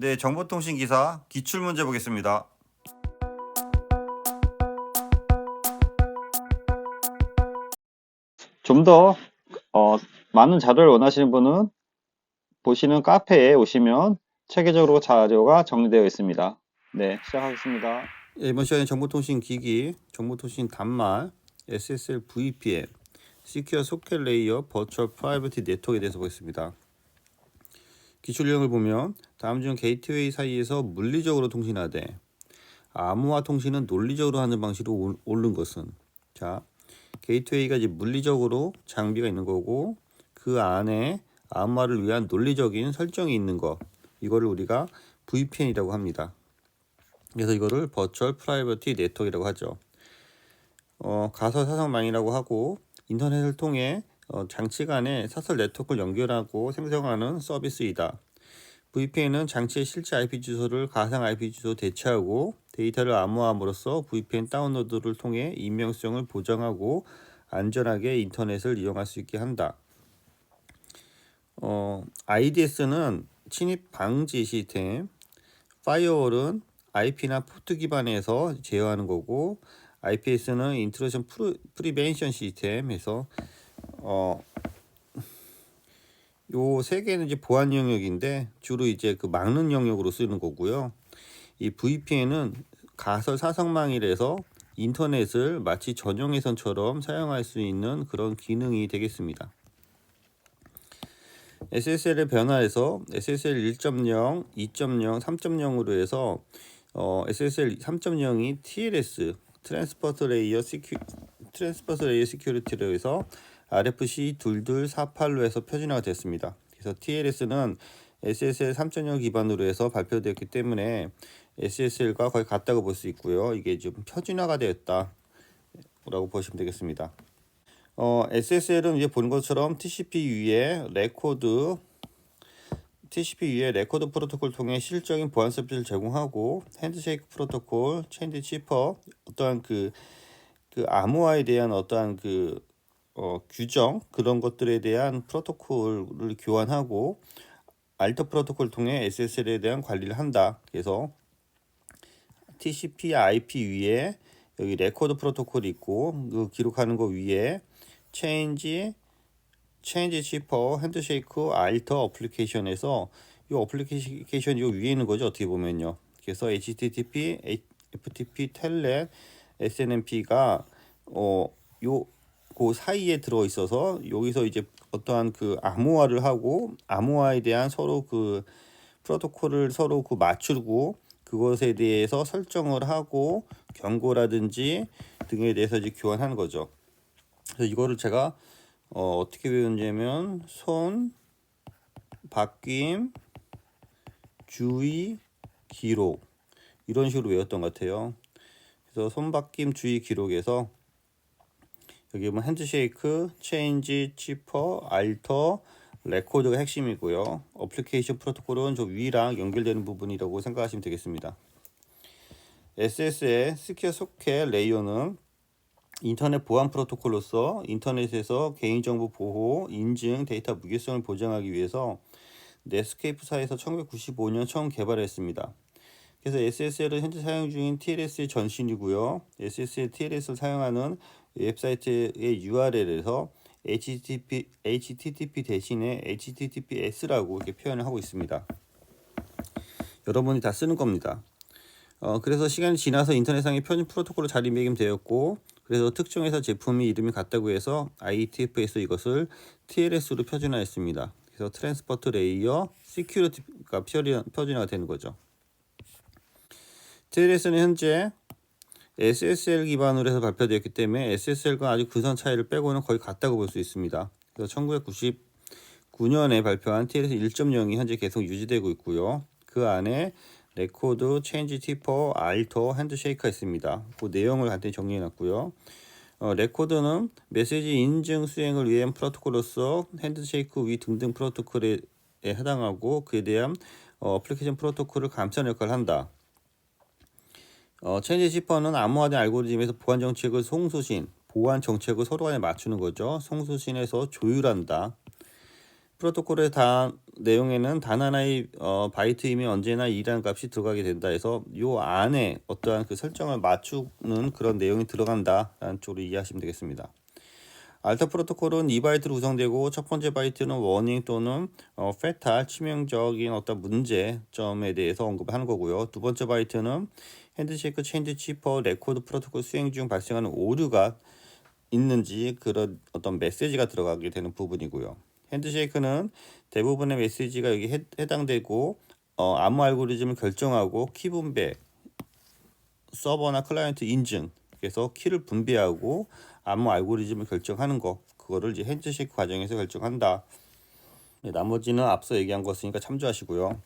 네, 정보통신 기사 기출 문제 보겠습니다. 좀 더 많은 자료를 원하시는 분은 보시는 카페에 오시면 체계적으로 자료가 정리되어 있습니다. 네, 시작하겠습니다. 이번 시간에 정보통신 기기, 정보통신 단말, SSL VPN, Secure Socket Layer Virtual Private Network에 대해서 보겠습니다. 기출 내용을 보면 다음 중 게이트웨이 사이에서 물리적으로 통신하되 암호화 통신은 논리적으로 하는 방식으로 옳은 것은, 자, 게이트웨이가 이제 물리적으로 장비가 있는 거고 그 안에 암호화를 위한 논리적인 설정이 있는 거, 이거를 우리가 VPN이라고 합니다. 그래서 이거를 버추얼 프라이버티 네트워크라고 하죠. 가설 사설망이라고 하고 인터넷을 통해 장치 간에 사설 네트워크를 연결하고 생성하는 서비스이다. VPN은 장치의 실제 IP 주소를 가상 IP 주소 대체하고 데이터를 암호화함으로써 VPN 다운로드를 통해 익명성을 보장하고 안전하게 인터넷을 이용할 수 있게 한다. IDS는 침입 방지 시스템, 파이어월은 IP나 포트 기반에서 제어하는 거고, IPS는 인트루전 프리벤션 시스템에서 요 세 개는 이제 보안 영역인데 주로 이제 그 막는 영역으로 쓰는 거고요. 이 VPN은 가설 사성망이라서 인터넷을 마치 전용회선처럼 사용할 수 있는 그런 기능이 되겠습니다. SSL의 변화에서 SSL 1.0, 2.0, 3.0으로 해서 SSL 3.0이 TLS 트랜스퍼트 레이어 시큐리티로 해서 RFC 2248로 해서 표준화가 됐습니다. 그래서 TLS는 SSL 3.0 기반으로 해서 발표되었기 때문에 SSL과 거의 같다고 볼 수 있고요. 이게 좀 표준화가 되었다라고 보시면 되겠습니다. SSL은 이제 본 것처럼 TCP 위에 레코드 프로토콜을 통해 실질적인 보안 서비스를 제공하고 핸드쉐이크 프로토콜, 체인지 치퍼, 어떠한 그 암호화에 대한 어떠한 규정 그런 것들에 대한 프로토콜을 교환하고 알터 프로토콜을 통해 SSL에 대한 관리를 한다. 그래서 TCP IP 위에 여기 레코드 프로토콜이 있고 그 기록하는 거 위에 체인지 치퍼, 핸드쉐이크, 알터 어플리케이션에서 이 어플리케이션 요 위에 있는 거죠. 어떻게 보면요. 그래서 HTTP, FTP, 텔넷, SNMP가 그 사이에 들어 있어서 여기서 이제 어떠한 그 암호화를 하고 암호화에 대한 서로 그 프로토콜을 서로 그 맞추고 그것에 대해서 설정을 하고 경고라든지 등에 대해서 이제 교환하는 거죠. 그래서 이거를 제가 어떻게 배웠냐면 손, 바뀜, 주의, 기록 이런 식으로 외웠던 것 같아요. 그래서 손바뀜, 주의, 기록에서 여기 보면 핸드쉐이크, 체인지, 치퍼, 알터, 레코드가 핵심이고요. 어플리케이션 프로토콜은 저 위랑 연결되는 부분이라고 생각하시면 되겠습니다. SS의 시큐어 소켓 레이어는 인터넷 보안 프로토콜로서 인터넷에서 개인정보 보호, 인증, 데이터 무결성을 보장하기 위해서 넷스케이프사에서 1995년 처음 개발했습니다. 그래서 SSL은 현재 사용 중인 TLS의 전신이고요. SSL TLS를 사용하는 웹사이트의 URL에서 HTTP 대신에 HTTPS라고 이렇게 표현을 하고 있습니다. 여러분이 다 쓰는 겁니다. 그래서 시간이 지나서 인터넷상의 표준 프로토콜로 자리매김되었고 그래서 특정 회사 제품이 이름이 같다고 해서 IETF에서 이것을 TLS로 표준화했습니다. 그래서 트랜스퍼트 레이어 시큐리티가 표준화가 되는 거죠. TLS는 현재 SSL 기반으로 해서 발표되었기 때문에 SSL과 아주 근소한 차이를 빼고는 거의 같다고 볼 수 있습니다. 그래서 1999년에 발표한 TLS 1.0이 현재 계속 유지되고 있고요. 그 안에 레코드, 체인지 티퍼, 알터, 핸드쉐이크가 있습니다. 그 내용을 간단히 정리해놨고요. 레코드는 메시지 인증 수행을 위한 프로토콜로서 핸드쉐이크 위 등등 프로토콜에 해당하고 그에 대한 어플리케이션 프로토콜을 감싸는 역할을 한다. 체인지 시퍼는 암호화된 알고리즘에서 보안 정책을 보안 정책을 서로 간에 맞추는 거죠. 송수신에서 조율한다. 프로토콜의 내용에는 단 하나의 바이트이면 언제나 2라는 값이 들어가게 된다 해서 요 안에 어떠한 그 설정을 맞추는 그런 내용이 들어간다라는 쪽으로 이해하시면 되겠습니다. 알타 프로토콜은 2바이트로 구성되고 첫 번째 바이트는 워닝 또는 페탈 치명적인 어떤 문제점에 대해서 언급하는 거고요. 두 번째 바이트는 핸드쉐이크 체인지 치퍼 레코드 프로토콜 수행 중 발생하는 오류가 있는지 그런 어떤 메시지가 들어가게 되는 부분이고요. 핸드쉐이크는 대부분의 메시지가 여기 해당되고 암호 알고리즘을 결정하고 키 분배, 서버나 클라이언트 인증, 그래서 키를 분배하고 암호 알고리즘을 결정하는 거, 그거를 이제 핸드쉐이크 과정에서 결정한다. 네, 나머지는 앞서 얘기한 것이니까 참조하시고요.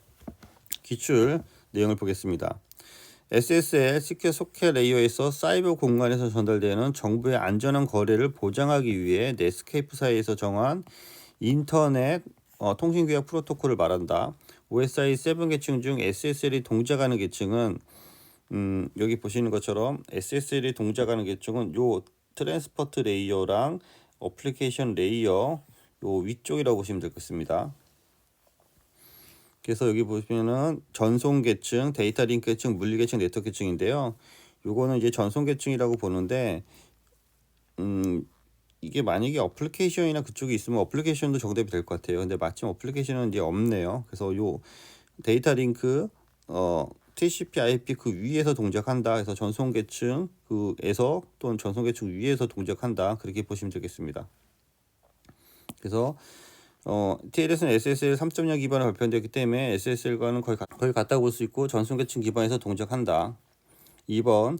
기출 내용을 보겠습니다. SSL 시큐어 소켓 레이어에서 사이버 공간에서 전달되는 정보의 안전한 거래를 보장하기 위해 넷스케이프 사이에서 정한 인터넷 통신규약 프로토콜을 말한다. OSI 7 계층 중 SSL이 동작하는 계층은 여기 보시는 것처럼 SSL이 동작하는 계층은 요 트랜스포트 레이어랑 어플리케이션 레이어 요 위쪽이라고 보시면 되겠습니다. 그래서 여기 보시면은 전송 계층, 데이터 링크 계층, 물리 계층, 네트워크 계층인데요. 요거는 이제 전송 계층이라고 보는데 이게 만약에 어플리케이션이나 그쪽에 있으면 어플리케이션도 정답이 될 것 같아요. 근데 마침 어플리케이션은 이제 없네요. 그래서 요 데이터 링크 TCP/IP 그 위에서 동작한다. 그래서 전송 계층 그에서 또는 전송 계층 위에서 동작한다. 그렇게 보시면 되겠습니다. 그래서 TLS는 SSL 3.0 기반으로 발표되었기 때문에 SSL과는 거의 같다고 볼 수 있고 전송 계층 기반에서 동작한다. 2번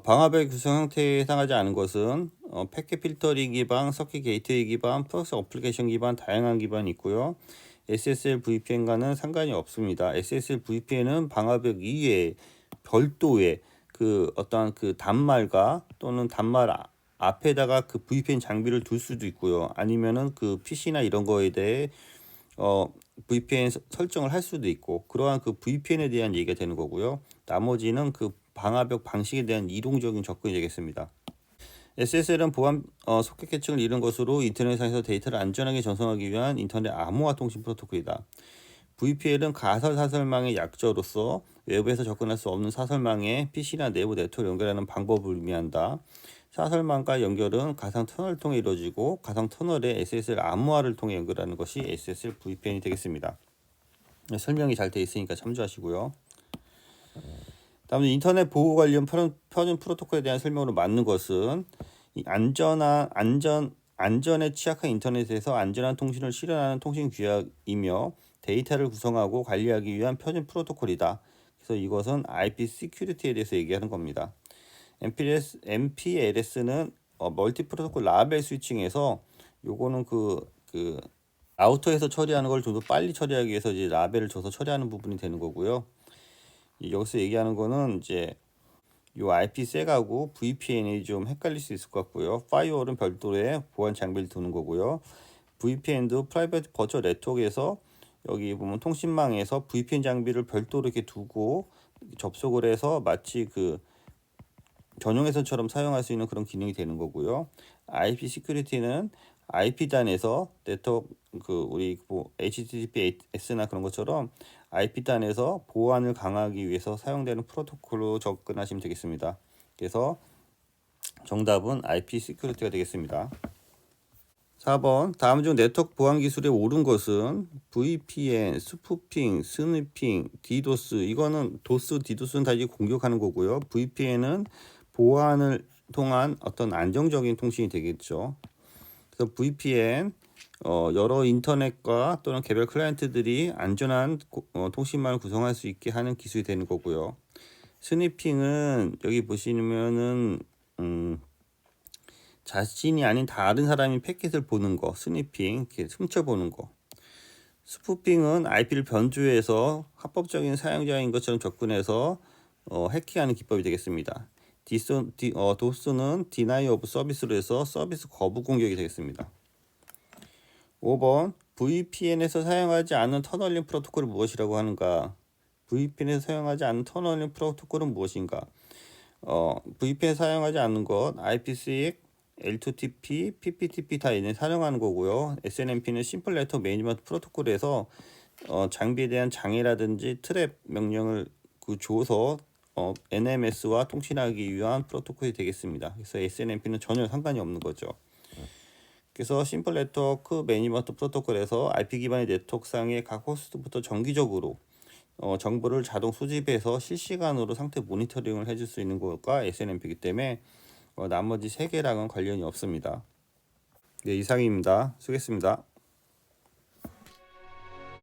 방화벽 구성 형태에 해당하지 않은 것은 패킷 필터링 기반, 서킷 게이트웨이 기반, 플러스 어플리케이션 기반 다양한 기반이 있고요. SSL VPN과는 상관이 없습니다. SSL VPN은 방화벽 이외에 별도의 그 어떠한 그 단말과 또는 단말 앞에다가 그 VPN 장비를 둘 수도 있고요. 아니면은 그 PC나 이런 거에 대해 VPN 설정을 할 수도 있고 그러한 그 VPN에 대한 얘기가 되는 거고요. 나머지는 그 방화벽 방식에 대한 이동적인 접근이 되겠습니다. SSL은 보안 소켓 계층을 이룬 것으로 인터넷상에서 데이터를 안전하게 전송하기 위한 인터넷 암호화 통신 프로토콜이다. VPN은 가설 사설망의 약자로서 외부에서 접근할 수 없는 사설망에 PC나 내부 네트워크를 연결하는 방법을 의미한다. 사설망과 연결은 가상 터널을 통해 이루어지고 가상 터널에 SSL 암호화를 통해 연결하는 것이 SSL VPN이 되겠습니다. 설명이 잘 되어 있으니까 참조하시고요. 다음은 인터넷 보호 관련 표준 프로토콜에 대한 설명으로 맞는 것은 이 안전에 취약한 인터넷에서 안전한 통신을 실현하는 통신 규약이며 데이터를 구성하고 관리하기 위한 표준 프로토콜이다. 그래서 이것은 IP 시큐리티에 대해서 얘기하는 겁니다. MPLS는 멀티 프로토콜 라벨 스위칭에서 요거는 그 라우터에서 처리하는 걸 좀 더 빨리 처리하기 위해서 이제 라벨을 줘서 처리하는 부분이 되는 거고요. 여기서 얘기하는 거는 이제 요 IP색하고 VPN이 좀 헷갈릴 수 있을 것 같고요. 파이어월은 별도의 보안 장비를 두는 거고요. VPN도 프라이빗 버추얼 네트워크에서 여기 보면 통신망에서 VPN 장비를 별도로 이렇게 두고 접속을 해서 마치 그 전용회선처럼 사용할 수 있는 그런 기능이 되는 거고요. IP 시큐리티는 IP단에서 네트워크 우리 뭐 HTTPS나 그런 것처럼 IP단에서 보안을 강화하기 위해서 사용되는 프로토콜로 접근하시면 되겠습니다. 그래서 정답은 IP 시큐리티가 되겠습니다. 4번 다음 중 네트워크 보안 기술에 옳은 것은 VPN, 스푸핑, 스니핑, 디도스 이거는 도스, 디도스는 다 이제 공격하는 거고요. VPN은 보안을 통한 어떤 안정적인 통신이 되겠죠. 그래서 VPN 여러 인터넷과 또는 개별 클라이언트들이 안전한 통신망을 구성할 수 있게 하는 기술이 되는 거고요. 스니핑은 여기 보시면은 자신이 아닌 다른 사람이 패킷을 보는 거, 스니핑, 이렇게 훔쳐보는 거. 스푸핑은 IP를 변조해서 합법적인 사용자인 것처럼 접근해서 해킹하는 기법이 되겠습니다. 도스는 Deny of Service로 해서 서비스 거부 공격이 되겠습니다. 5번 VPN에서 사용하지 않는 터널링 프로토콜은 무엇이라고 하는가? VPN에서 사용하지 않는 터널링 프로토콜은 무엇인가? VPN 사용하지 않는 것 IPsec, L2TP, PPTP 다 얘네 사용하는 거고요. SNMP는 심플 네트워크 매니지먼트 프로토콜에서 장비에 대한 장애라든지 트랩 명령을 줘서 NMS와 통신하기 위한 프로토콜이 되겠습니다. 그래서 SNMP는 전혀 상관이 없는 거죠. 그래서 심플 네트워크 매니지먼트 프로토콜에서 IP 기반의 네트워크상의 각 호스트부터 정기적으로 정보를 자동 수집해서 실시간으로 상태 모니터링을 해줄 수 있는 것과 SNMP이기 때문에 나머지 세 개랑은 관련이 없습니다. 네, 이상입니다. 수고했습니다.